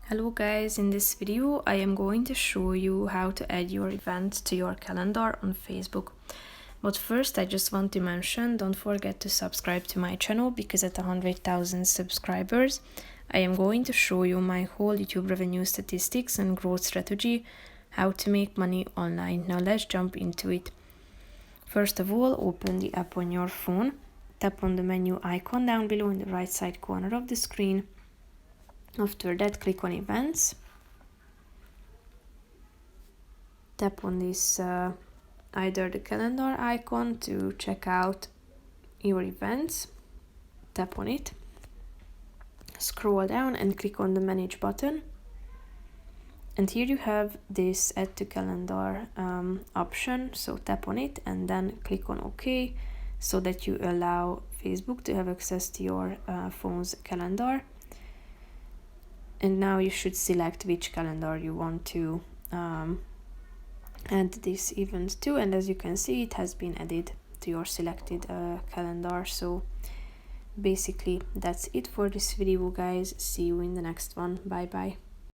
Hello guys, in this video I am going to show you how to add your events to your calendar on Facebook. But first I just want to mention, don't forget to subscribe to my channel because at 100,000 subscribers I am going to show you my whole YouTube revenue statistics and growth strategy, how to make money online. Now let's jump into it. First of all, open the app on your phone, tap on the menu icon down below in the right side corner of the screen. After that, click on events, tap on this either the calendar icon to check out your events, tap on it, scroll down and click on the manage button, and here you have this add to calendar option, so tap on it and then click on OK so that you allow Facebook to have access to your phone's calendar. And now you should select which calendar you want to add this event to, and as you can see it has been added to your selected calendar. So basically that's it for this video guys. See you in the next one. Bye bye.